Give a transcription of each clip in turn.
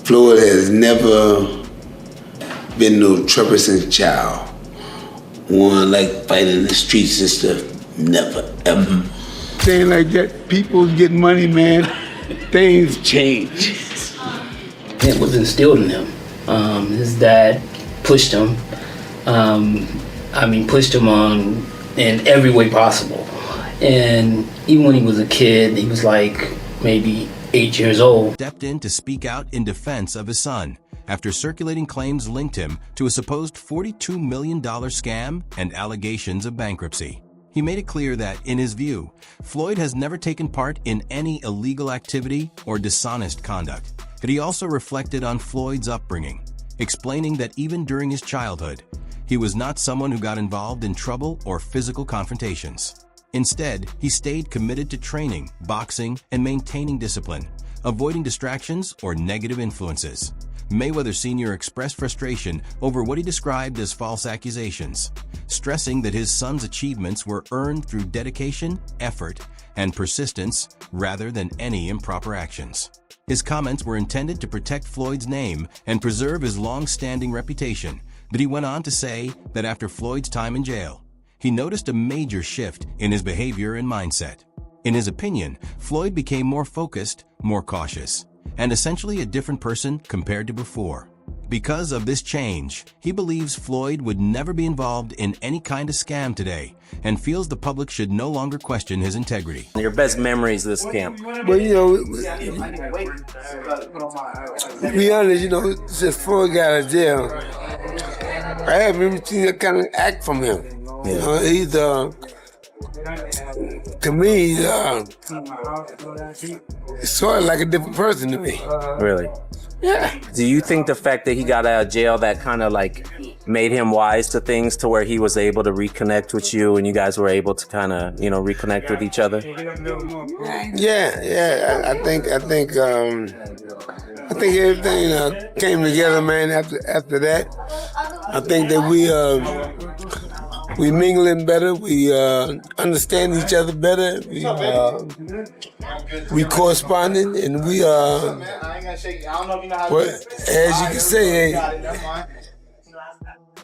Floyd has never been no troublesome child. One like fighting in the streets and stuff. Never, ever. Saying like that, people get money, man. Things change. It was instilled in him. His dad pushed him. Pushed him on in every way possible. And even when he was a kid, he was like maybe 8 years old. Stepped in to speak out in defense of his son after circulating claims linked him to a supposed $42 million scam and allegations of bankruptcy. He made it clear that, in his view, Floyd has never taken part in any illegal activity or dishonest conduct. But he also reflected on Floyd's upbringing, explaining that even during his childhood, he was not someone who got involved in trouble or physical confrontations. Instead, he stayed committed to training, boxing, and maintaining discipline, avoiding distractions or negative influences. Mayweather Sr. expressed frustration over what he described as false accusations, stressing that his son's achievements were earned through dedication, effort, and persistence rather than any improper actions. His comments were intended to protect Floyd's name and preserve his long-standing reputation, but he went on to say that after Floyd's time in jail, he noticed a major shift in his behavior and mindset. In his opinion, Floyd became more focused, more cautious, and essentially a different person compared to before. Because of this change, he believes Floyd would never be involved in any kind of scam today and feels the public should no longer question his integrity. Your best memories of this camp? Well, to be honest, since Floyd got out of jail, I haven't even seen that kind of act from him. Yeah. He's, to me, he's sort of like a different person to me. Really? Yeah. Do you think the fact that he got out of jail that kind of like made him wise to things to where he was able to reconnect with you and you guys were able to kind of, reconnect with each other? Yeah. I think everything came together, man. After that, I think that we mingling better. We understand each other better. We corresponding, and we as you can say,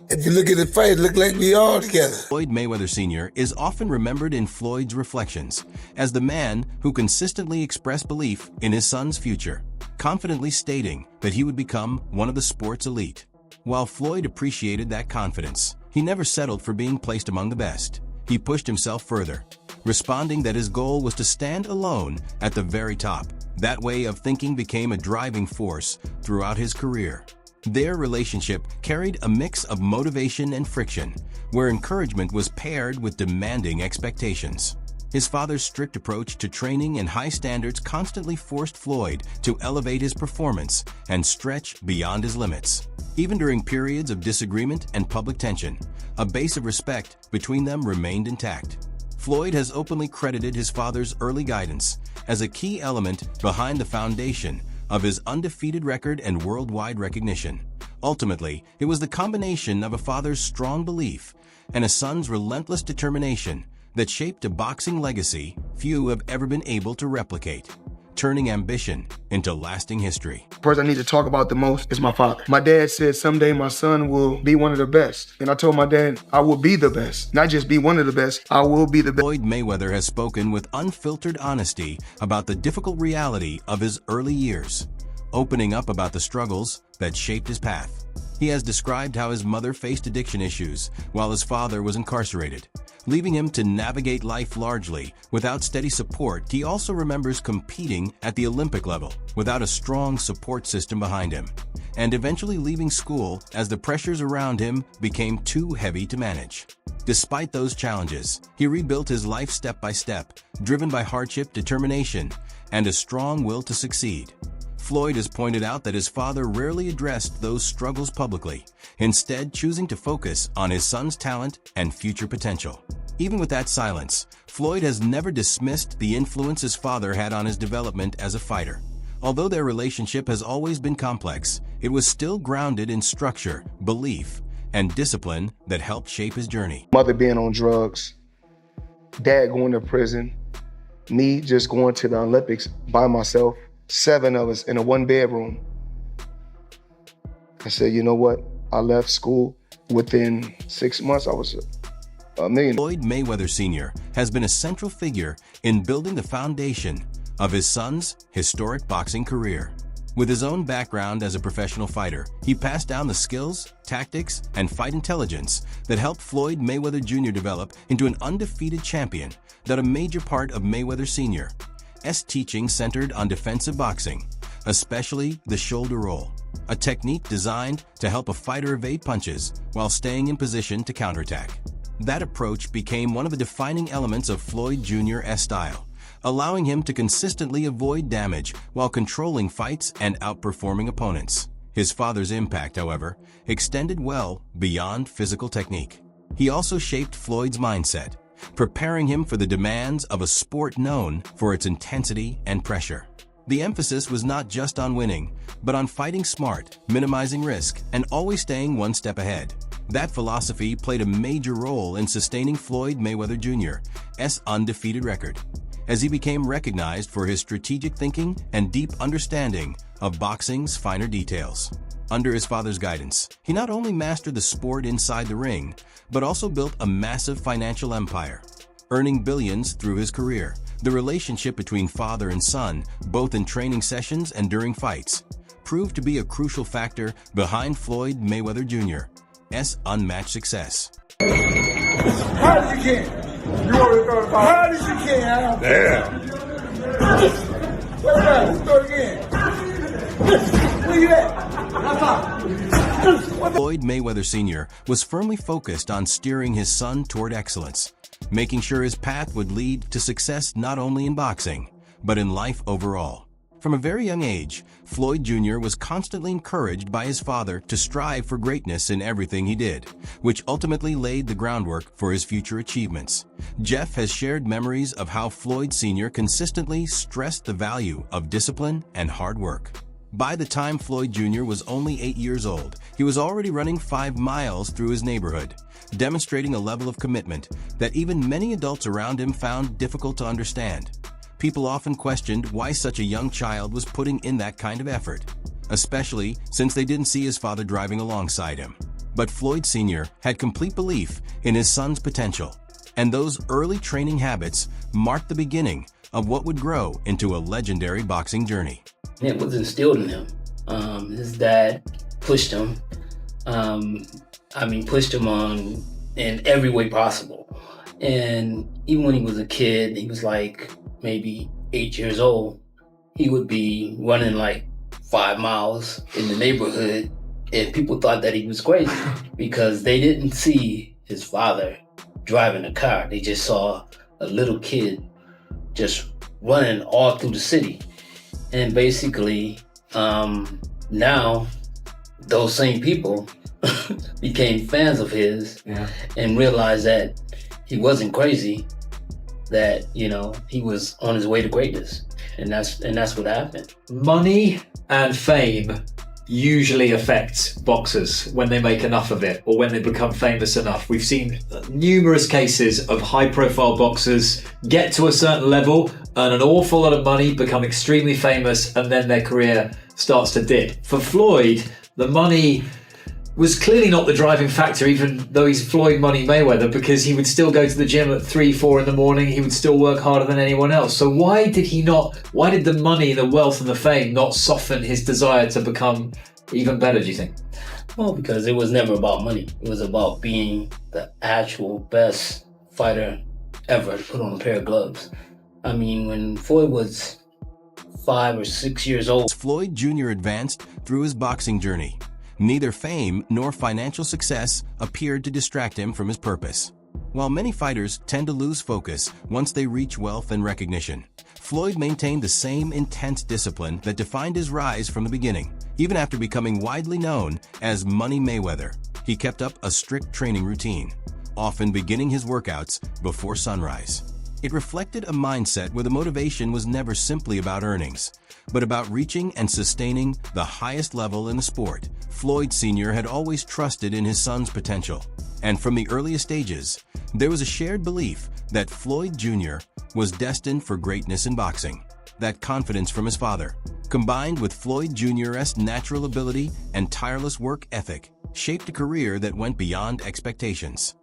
if you look at the fight, it look like we all together. Floyd Mayweather Sr. is often remembered in Floyd's reflections as the man who consistently expressed belief in his son's future, confidently stating that he would become one of the sport's elite. While Floyd appreciated that confidence, he never settled for being placed among the best. He pushed himself further, responding that his goal was to stand alone at the very top. That way of thinking became a driving force throughout his career. Their relationship carried a mix of motivation and friction, where encouragement was paired with demanding expectations. His father's strict approach to training and high standards constantly forced Floyd to elevate his performance and stretch beyond his limits. Even during periods of disagreement and public tension, a base of respect between them remained intact. Floyd has openly credited his father's early guidance as a key element behind the foundation of his undefeated record and worldwide recognition. Ultimately, it was the combination of a father's strong belief and a son's relentless determination that shaped a boxing legacy few have ever been able to replicate, turning ambition into lasting history. The person I need to talk about the most is my father. My dad said someday my son will be one of the best. And I told my dad, I will be the best. Not just be one of the best, I will be the best. Floyd Mayweather has spoken with unfiltered honesty about the difficult reality of his early years, opening up about the struggles that shaped his path. He has described how his mother faced addiction issues while his father was incarcerated, leaving him to navigate life largely without steady support. He also remembers competing at the Olympic level without a strong support system behind him, and eventually leaving school as the pressures around him became too heavy to manage. Despite those challenges, he rebuilt his life step by step, driven by hardship, determination, and a strong will to succeed. Floyd has pointed out that his father rarely addressed those struggles publicly, instead choosing to focus on his son's talent and future potential. Even with that silence, Floyd has never dismissed the influence his father had on his development as a fighter. Although their relationship has always been complex, it was still grounded in structure, belief, and discipline that helped shape his journey. Mother being on drugs, dad going to prison, me just going to the Olympics by myself, 7 of us in a 1-bedroom. I said, you know what? I left school. Within 6 months, I was a millionaire. Floyd Mayweather Sr. has been a central figure in building the foundation of his son's historic boxing career. With his own background as a professional fighter, he passed down the skills, tactics, and fight intelligence that helped Floyd Mayweather Jr. develop into an undefeated champion that a major part of Mayweather Sr.'s teaching centered on defensive boxing, especially the shoulder roll, a technique designed to help a fighter evade punches while staying in position to counterattack. That approach became one of the defining elements of Floyd Jr.'s style, allowing him to consistently avoid damage while controlling fights and outperforming opponents. His father's impact, however, extended well beyond physical technique. He also shaped Floyd's mindset, preparing him for the demands of a sport known for its intensity and pressure. The emphasis was not just on winning, but on fighting smart, minimizing risk, and always staying one step ahead. That philosophy played a major role in sustaining Floyd Mayweather Jr.'s undefeated record, as he became recognized for his strategic thinking and deep understanding of boxing's finer details. Under his father's guidance, he not only mastered the sport inside the ring, but also built a massive financial empire, earning billions through his career. The relationship between father and son, both in training sessions and during fights, proved to be a crucial factor behind Floyd Mayweather Jr.'s unmatched success. Hard as you can. You already throw it hard as you can, Al. Damn. What's that? Let's throw it again. Where you at? Floyd Mayweather Sr. was firmly focused on steering his son toward excellence, making sure his path would lead to success not only in boxing, but in life overall. From a very young age, Floyd Jr. was constantly encouraged by his father to strive for greatness in everything he did, which ultimately laid the groundwork for his future achievements. Jeff has shared memories of how Floyd Sr. consistently stressed the value of discipline and hard work. By the time Floyd Jr. was only 8 years old, he was already running 5 miles through his neighborhood, demonstrating a level of commitment that even many adults around him found difficult to understand. People often questioned why such a young child was putting in that kind of effort, especially since they didn't see his father driving alongside him. But Floyd Sr. had complete belief in his son's potential, and those early training habits marked the beginning of what would grow into a legendary boxing journey. It was instilled in him. His dad pushed him. Pushed him on in every way possible. And even when he was a kid, he was like maybe 8 years old, he would be running like 5 miles in the neighborhood, and people thought that he was crazy because they didn't see his father driving a car. They just saw a little kid just running all through the city. And basically, now those same people became fans of his and realized that he wasn't crazy, that, he was on his way to greatness. And that's what happened. Money and fame usually affects boxers when they make enough of it or when they become famous enough. We've seen numerous cases of high-profile boxers get to a certain level, earn an awful lot of money, become extremely famous, and then their career starts to dip. For Floyd, the money was clearly not the driving factor, even though he's Floyd Money Mayweather, because he would still go to the gym at 3-4 in the morning. He would still work harder than anyone else. So why did the money, the wealth and the fame not soften his desire to become even better, do you think? Well, because it was never about money. It was about being the actual best fighter ever to put on a pair of gloves. When Floyd was 5 or 6 years old. As Floyd Jr. advanced through his boxing journey, neither fame nor financial success appeared to distract him from his purpose. While many fighters tend to lose focus once they reach wealth and recognition, Floyd maintained the same intense discipline that defined his rise from the beginning. Even after becoming widely known as Money Mayweather, he kept up a strict training routine, often beginning his workouts before sunrise. It reflected a mindset where the motivation was never simply about earnings, but about reaching and sustaining the highest level in the sport. Floyd Sr. had always trusted in his son's potential, and from the earliest stages, there was a shared belief that Floyd Jr. was destined for greatness in boxing. That confidence from his father, combined with Floyd Jr.'s natural ability and tireless work ethic, shaped a career that went beyond expectations.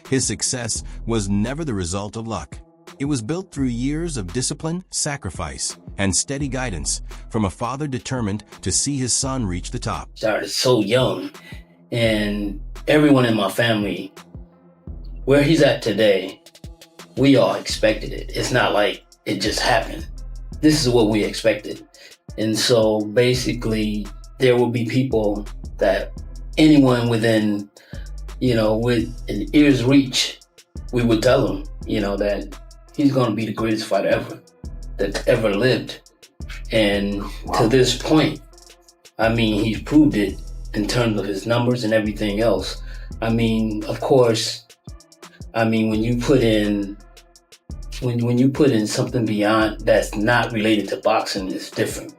His success was never the result of luck. It was built through years of discipline, sacrifice, and steady guidance from a father determined to see his son reach the top. Started so young, and everyone in my family, where he's at today, we all expected it. It's not like it just happened. This is what we expected. And so basically, there will be people that anyone within, with an ear's reach, we would tell them, that he's going to be the greatest fighter ever that ever lived. And to this point, he's proved it in terms of his numbers and everything else. Of course, when you put in something beyond that's not related to boxing, it's different.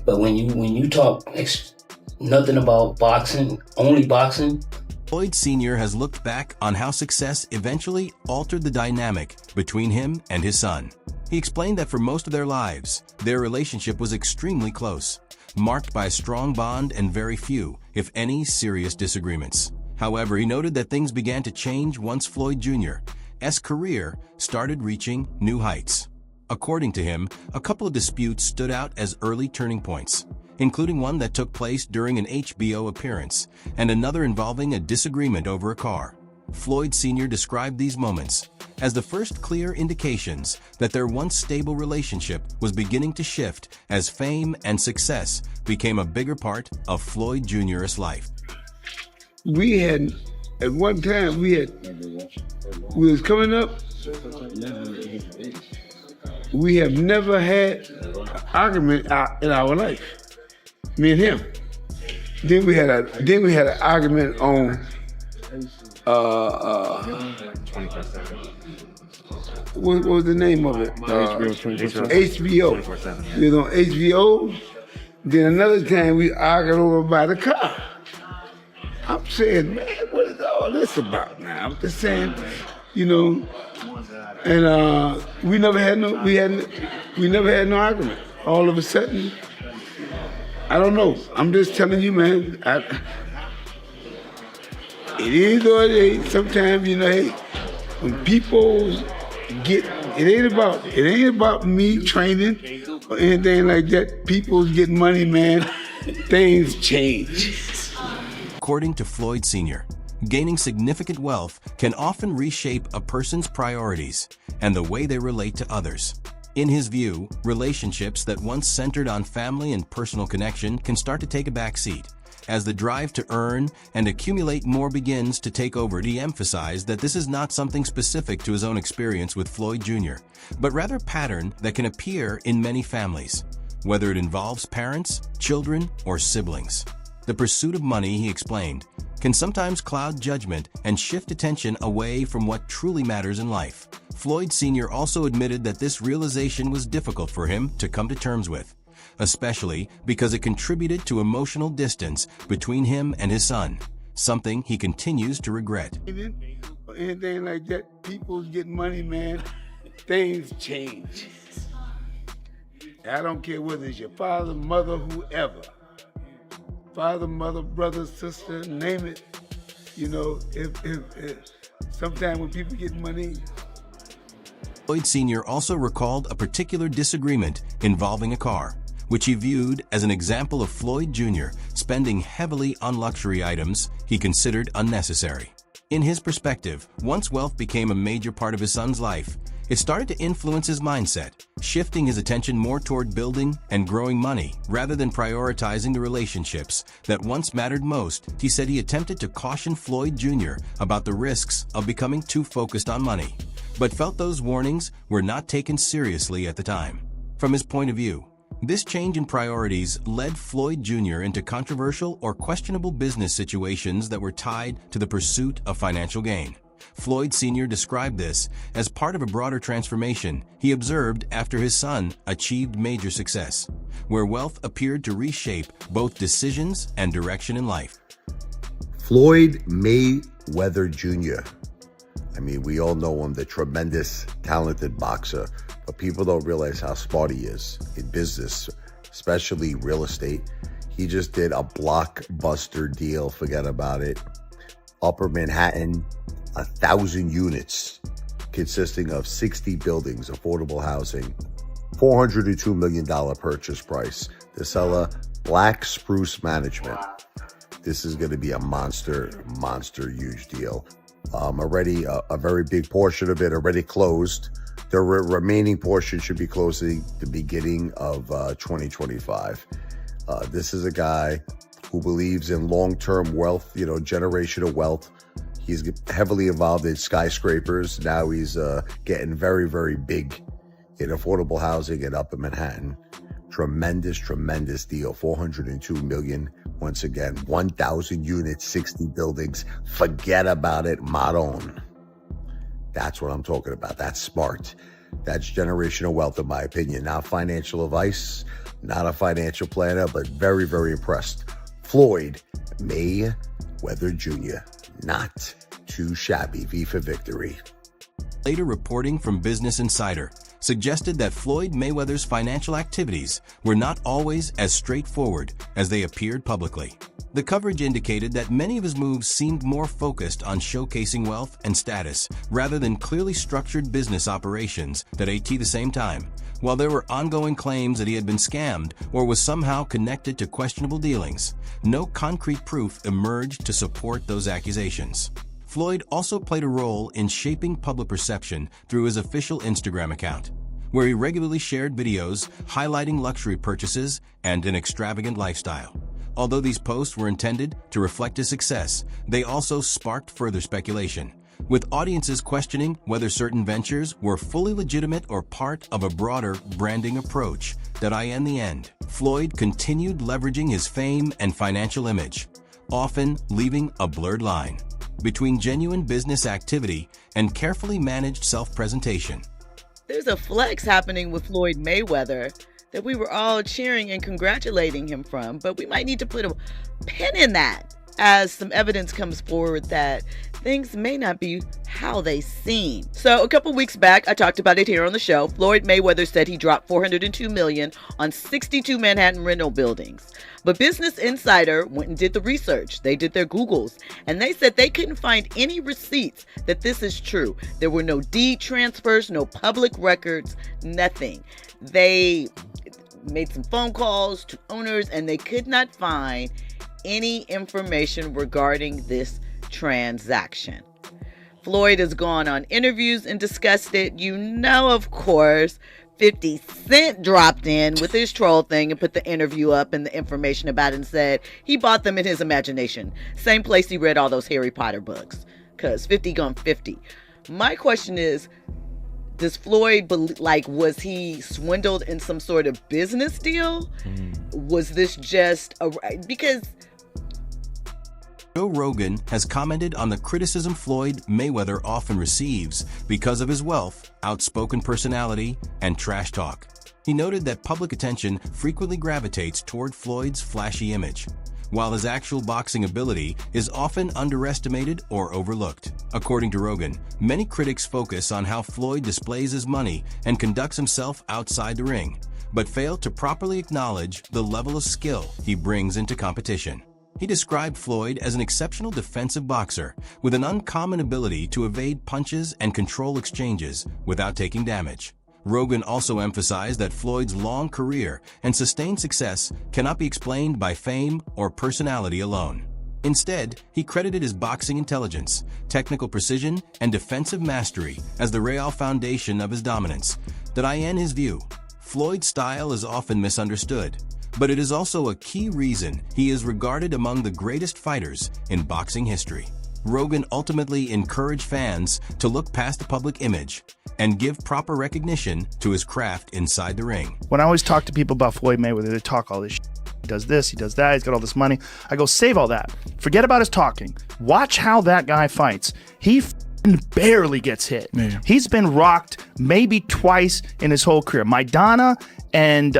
But when you talk nothing about boxing, only boxing. Floyd Sr. has looked back on how success eventually altered the dynamic between him and his son. He explained that for most of their lives, their relationship was extremely close, marked by a strong bond and very few, if any, serious disagreements. However, he noted that things began to change once Floyd Jr.'s career started reaching new heights. According to him, a couple of disputes stood out as early turning points, including one that took place during an HBO appearance and another involving a disagreement over a car. Floyd Sr. described these moments as the first clear indications that their once stable relationship was beginning to shift as fame and success became a bigger part of Floyd Jr.'s life. We had, at one time, we was coming up, we have never had an argument in our life. Me and him. Then we had an argument on what was the name of it? HBO. We was on HBO. Then another time we argued over by the car. I'm saying, man, what is all this about now? I'm just saying, and we never had no argument. All of a sudden, I don't know. I'm just telling you, man. It is or it ain't. Sometimes, hey, when people get, it ain't about me training or anything like that. People get money, man. Things change. According to Floyd Sr., gaining significant wealth can often reshape a person's priorities and the way they relate to others. In his view, relationships that once centered on family and personal connection can start to take a back seat as the drive to earn and accumulate more begins to take over. He emphasized that this is not something specific to his own experience with Floyd Jr., but rather a pattern that can appear in many families, whether it involves parents, children, or siblings. The pursuit of money, he explained, can sometimes cloud judgment and shift attention away from what truly matters in life. Floyd Sr. also admitted that this realization was difficult for him to come to terms with, especially because it contributed to emotional distance between him and his son, something he continues to regret. Or anything like that, people get money, man. Things change. I don't care whether it's your father, mother, whoever. Father, mother, brother, sister, name it. If sometimes when people get money. Floyd Sr. also recalled a particular disagreement involving a car, which he viewed as an example of Floyd Jr. spending heavily on luxury items he considered unnecessary. In his perspective, once wealth became a major part of his son's life, it started to influence his mindset, shifting his attention more toward building and growing money rather than prioritizing the relationships that once mattered most. He said he attempted to caution Floyd Jr. about the risks of becoming too focused on money, but felt those warnings were not taken seriously at the time. From his point of view, this change in priorities led Floyd Jr. into controversial or questionable business situations that were tied to the pursuit of financial gain. Floyd Sr. described this as part of a broader transformation he observed after his son achieved major success, where wealth appeared to reshape both decisions and direction in life. Floyd Mayweather Jr. We all know him, the tremendous, talented boxer, but people don't realize how smart he is in business. especially real estate. He just did a blockbuster deal, forget about it. Upper Manhattan, 1,000 units consisting of 60 buildings, affordable housing, $402 million purchase price. The seller, Black Spruce Management. This is going to be a monster huge deal. Already a very big portion of it already closed. The remaining portion should be closing the beginning of 2025. This is a guy who believes in long-term wealth, generational wealth. He's heavily involved in skyscrapers. Now he's getting very, very big in affordable housing in Upper Manhattan. Tremendous deal. $402 million. Once again, 1,000 units, 60 buildings. Forget about it, Maron. That's what I'm talking about. That's smart. That's generational wealth, in my opinion. Not financial advice, not a financial planner, but very, very impressed. Floyd Mayweather Jr. Not too shabby. V for victory. Later reporting from Business Insider suggested that Floyd Mayweather's financial activities were not always as straightforward as they appeared publicly. The coverage indicated that many of his moves seemed more focused on showcasing wealth and status rather than clearly structured business operations that at the same time. While there were ongoing claims that he had been scammed or was somehow connected to questionable dealings, no concrete proof emerged to support those accusations. Floyd also played a role in shaping public perception through his official Instagram account, where he regularly shared videos highlighting luxury purchases and an extravagant lifestyle. Although these posts were intended to reflect his success, they also sparked further speculation, with audiences questioning whether certain ventures were fully legitimate or part of a broader branding approach. In the end, Floyd continued leveraging his fame and financial image, often leaving a blurred line between genuine business activity and carefully managed self-presentation. There's a flex happening with Floyd Mayweather that we were all cheering and congratulating him from, but we might need to put a pin in that as some evidence comes forward that things may not be how they seem. So a couple weeks back, I talked about it here on the show. Floyd Mayweather said he dropped $402 million on 62 Manhattan rental buildings. But Business Insider went and did the research. They did their Googles, and they said they couldn't find any receipts that this is true. There were no deed transfers, no public records, nothing. They made some phone calls to owners, and they could not find any information regarding this transaction. Floyd has gone on interviews and discussed it. Of course, 50 Cent dropped in with his troll thing and put the interview up and the information about it and said he bought them in his imagination. Same place he read all those Harry Potter books, because 50 gone 50. My question is, does Floyd, was he swindled in some sort of business deal? Was this just because Joe Rogan has commented on the criticism Floyd Mayweather often receives because of his wealth, outspoken personality, and trash talk. He noted that public attention frequently gravitates toward Floyd's flashy image, while his actual boxing ability is often underestimated or overlooked. According to Rogan, many critics focus on how Floyd displays his money and conducts himself outside the ring, but fail to properly acknowledge the level of skill he brings into competition. He described Floyd as an exceptional defensive boxer with an uncommon ability to evade punches and control exchanges without taking damage. Rogan also emphasized that Floyd's long career and sustained success cannot be explained by fame or personality alone. Instead, he credited his boxing intelligence, technical precision, and defensive mastery as the real foundation of his dominance. In his view, Floyd's style is often misunderstood, but it is also a key reason he is regarded among the greatest fighters in boxing history. Rogan ultimately encouraged fans to look past the public image and give proper recognition to his craft inside the ring. When I always talk to people about Floyd Mayweather, they talk all this shit. He does this, he does that, he's got all this money. I go, save all that. Forget about his talking. Watch how that guy fights. He barely gets hit. Yeah. He's been rocked maybe twice in his whole career. Maidana and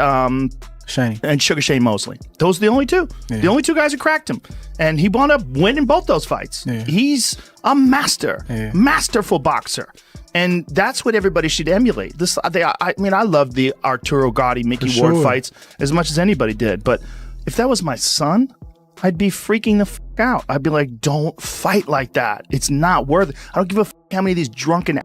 Shane. And Sugar Shane Mosley. Those are the only two. Yeah. The only two guys who cracked him. And he wound up winning both those fights. Yeah. He's a masterful boxer. And that's what everybody should emulate. I love the Arturo Gotti, Mickey Ward fights as much as anybody did. But if that was my son, I'd be freaking the f*** out. I'd be like, don't fight like that. It's not worth it. I don't give a f*** how many of these drunken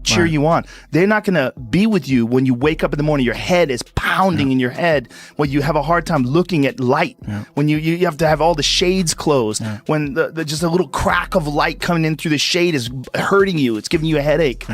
cheer you on. They're not going to be with you when you wake up in the morning. Your head is pounding in your head. When you have a hard time looking at light. When you have to have all the shades closed. When just a little crack of light coming in through the shade is hurting you. It's giving you a headache.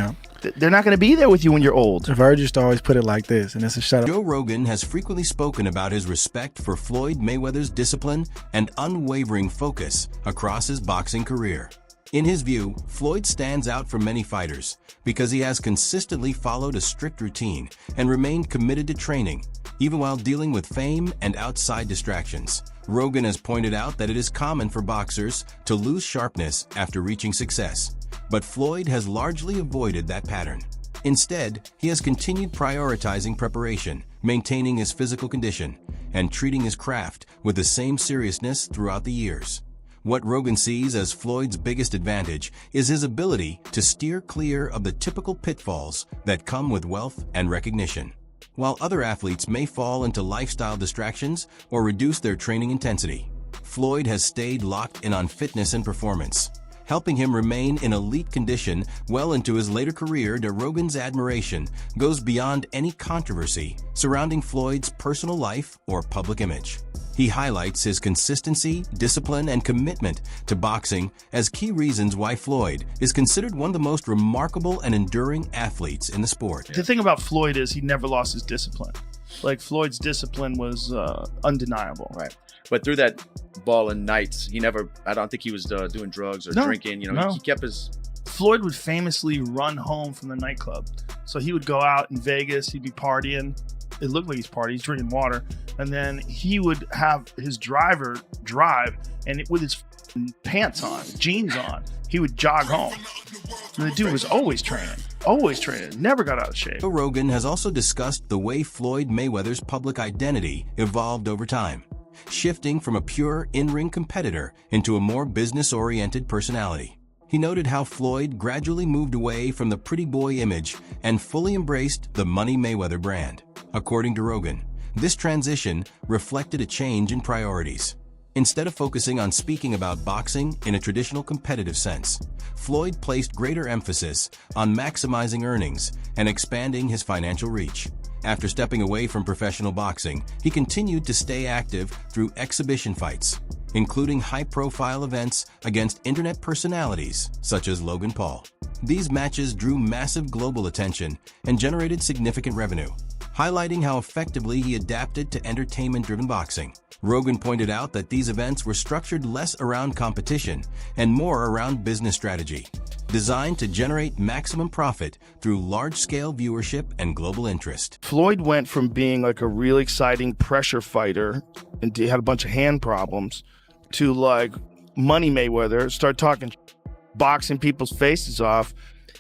They're not going to be there with you when you're old. Virg used to always put it like this, and it's a shut up. Joe Rogan has frequently spoken about his respect for Floyd Mayweather's discipline and unwavering focus across his boxing career. In his view, Floyd stands out from many fighters because he has consistently followed a strict routine and remained committed to training, even while dealing with fame and outside distractions. Rogan has pointed out that it is common for boxers to lose sharpness after reaching success, but Floyd has largely avoided that pattern. Instead, he has continued prioritizing preparation, maintaining his physical condition, and treating his craft with the same seriousness throughout the years. What Rogan sees as Floyd's biggest advantage is his ability to steer clear of the typical pitfalls that come with wealth and recognition. While other athletes may fall into lifestyle distractions or reduce their training intensity, Floyd has stayed locked in on fitness and performance, helping him remain in elite condition well into his later career. Rogan's admiration goes beyond any controversy surrounding Floyd's personal life or public image. He highlights his consistency, discipline, and commitment to boxing as key reasons why Floyd is considered one of the most remarkable and enduring athletes in the sport. The thing about Floyd is he never lost his discipline. Like, Floyd's discipline was undeniable. Right. But through that balling nights, I don't think he was doing drugs or drinking. He kept his... Floyd would famously run home from the nightclub. So he would go out in Vegas, he'd be partying. It looked like he's partying, he's drinking water. And then he would have his driver drive, and with his pants on, jeans on, he would jog home. And the dude was always training, never got out of shape. Joe Rogan has also discussed the way Floyd Mayweather's public identity evolved over time, shifting from a pure in-ring competitor into a more business-oriented personality. He noted how Floyd gradually moved away from the pretty boy image and fully embraced the Money Mayweather brand. According to Rogan, this transition reflected a change in priorities. Instead of focusing on speaking about boxing in a traditional competitive sense, Floyd placed greater emphasis on maximizing earnings and expanding his financial reach. After stepping away from professional boxing, he continued to stay active through exhibition fights, including high-profile events against internet personalities such as Logan Paul. These matches drew massive global attention and generated significant revenue, highlighting how effectively he adapted to entertainment-driven boxing. Rogan pointed out that these events were structured less around competition and more around business strategy, designed to generate maximum profit through large-scale viewership and global interest. Floyd went from being like a real exciting pressure fighter, and he had a bunch of hand problems, to like Money Mayweather, start talking, boxing people's faces off.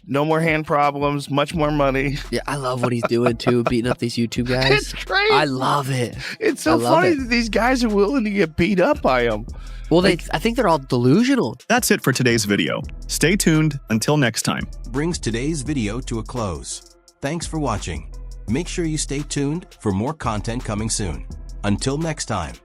No more hand problems, much more money. Yeah, I love what he's doing too, beating up these YouTube guys. It's great. I love it. It's so funny that these guys are willing to get beat up by him. Well, I think they're all delusional. That's it for today's video. Stay tuned until next time. Brings today's video to a close. Thanks for watching. Make sure you stay tuned for more content coming soon. Until next time.